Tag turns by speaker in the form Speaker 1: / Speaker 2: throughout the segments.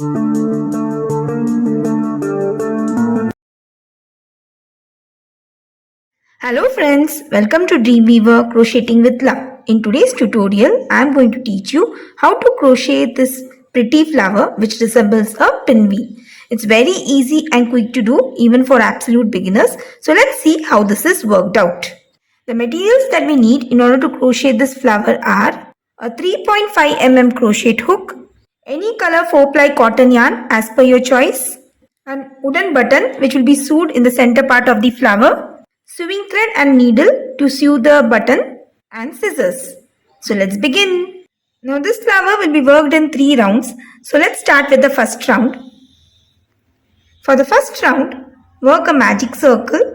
Speaker 1: Hello friends, welcome to Dreamweaver Crocheting with Love. In today's tutorial, I am going to teach you how to crochet this pretty flower which resembles a pinwheel. It's very easy and quick to do even for absolute beginners. So let's see how this is worked out. The materials that we need in order to crochet this flower are a 3.5 mm crochet hook, any color 4-ply cotton yarn as per your choice, a wooden button which will be sewed in the center part of the flower, sewing thread and needle to sew the button, and scissors. So let's begin. Now this flower will be worked in 3 rounds. So let's start with the first round. For the first round, work a magic circle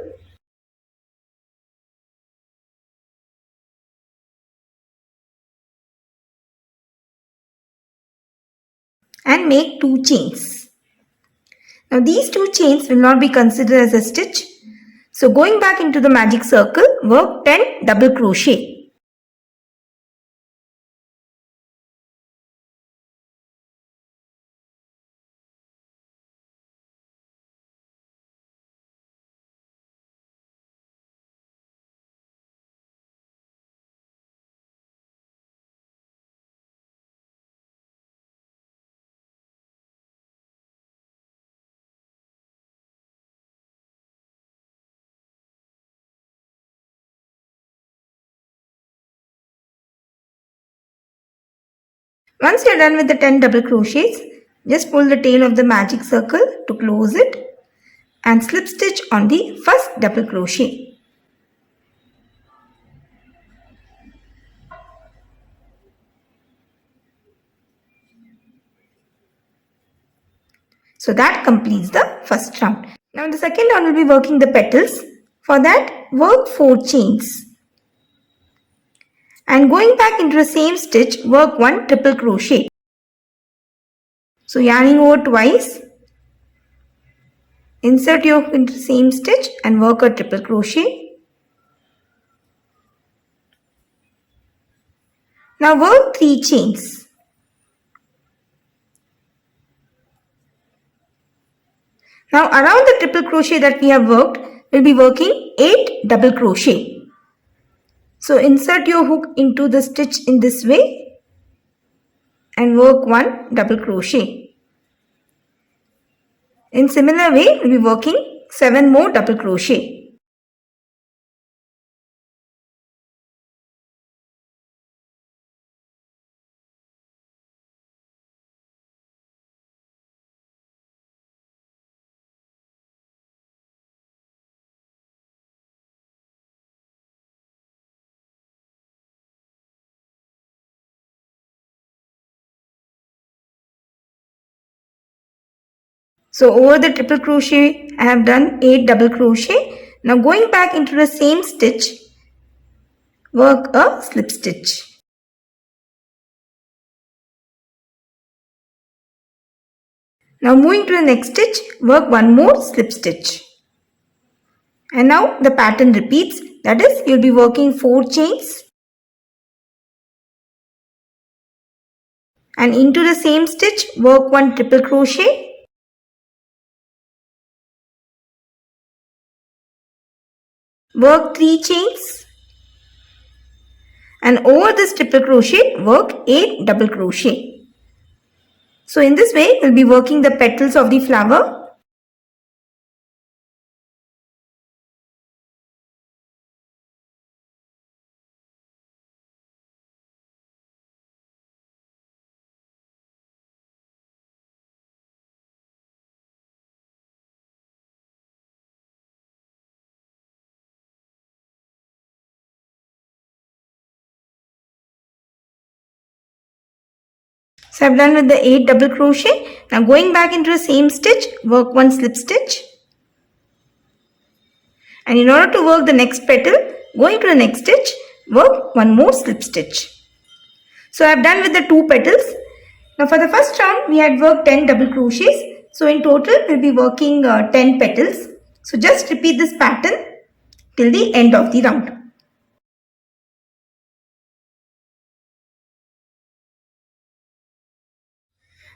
Speaker 1: and make 2 chains. Now these 2 chains will not be considered as a stitch. So going back into the magic circle, work 10 double crochet. Once you are done with the 10 double crochets, just pull the tail of the magic circle to close it and slip stitch on the first double crochet. So that completes the first round. Now in the second round we'll be working the petals. For that, work 4 chains. And going back into the same stitch, work 1 triple crochet. So yarning over twice, insert your hook into the same stitch and work a triple crochet. Now work 3 chains. Now around the triple crochet that we have worked, we'll be working 8 double crochet. So insert your hook into the stitch in this way and work 1 double crochet. In similar way, we'll be working 7 more double crochet. So over the triple crochet, I have done 8 double crochet. Now going back into the same stitch, work a slip stitch. Now moving to the next stitch, work 1 more slip stitch. And now the pattern repeats, that is, you'll be working 4 chains. And into the same stitch, work 1 triple crochet. Work 3 chains. And over this triple crochet, work 8 double crochet. So in this way, we'll be working the petals of the flower. So I've done with the 8 double crochet. Now going back into the same stitch, work 1 slip stitch. And in order to work the next petal, going to the next stitch, work 1 more slip stitch. So I've done with the 2 petals. Now for the first round, we had worked 10 double crochets. So in total, we'll be working 10 petals. So just repeat this pattern till the end of the round.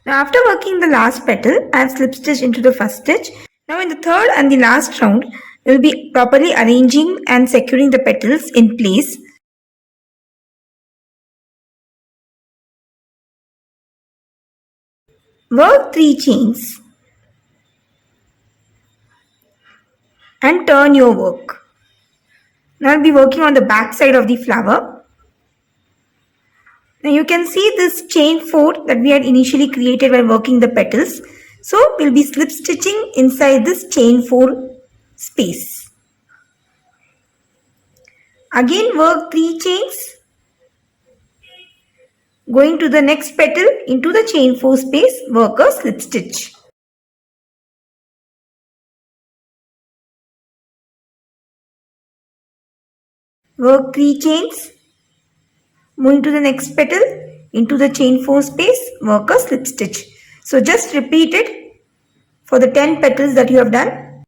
Speaker 1: Now after working the last petal, I have slip stitched into the first stitch. Now in the third and the last round, we will be properly arranging and securing the petals in place. Work 3 chains and turn your work. Now I'll be working on the back side of the flower. Now you can see this chain 4 that we had initially created while working the petals. So we'll be slip stitching inside this chain 4 space. Again work 3 chains. Going to the next petal into the chain 4 space, work a slip stitch. Work 3 chains. Moving to the next petal into the chain 4 space, work a slip stitch. So just repeat it for the 10 petals that you have done.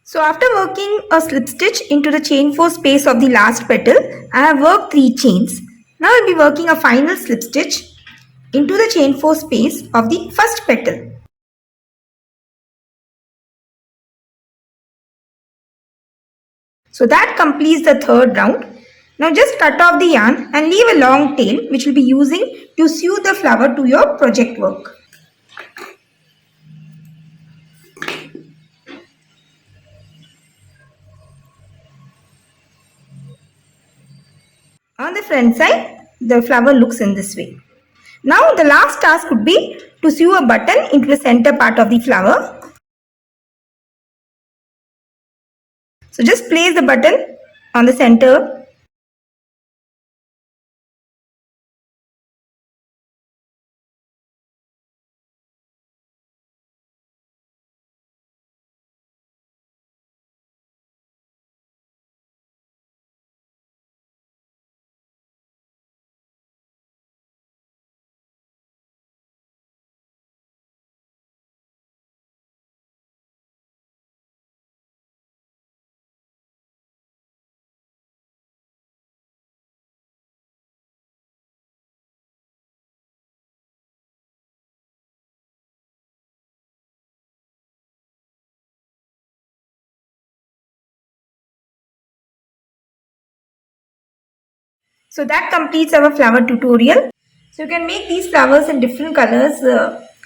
Speaker 1: So after working a slip stitch into the chain 4 space of the last petal, I have worked 3 chains. Now I will be working a final slip stitch into the chain 4 space of the first petal. So that completes the third round. Now just cut off the yarn and leave a long tail which will be using to sew the flower to your project work. On the front side, the flower looks in this way. Now the last task would be to sew a button into the center part of the flower. So just place the button on the center. So that completes our flower tutorial. So you can make these flowers in different colors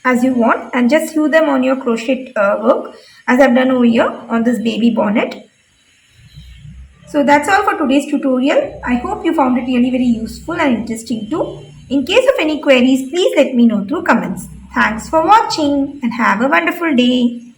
Speaker 1: as you want and just sew them on your crochet work as I've done over here on this baby bonnet. So that's all for today's tutorial. I hope you found it really very useful and interesting too. In case of any queries, please let me know through comments. Thanks for watching and have a wonderful day.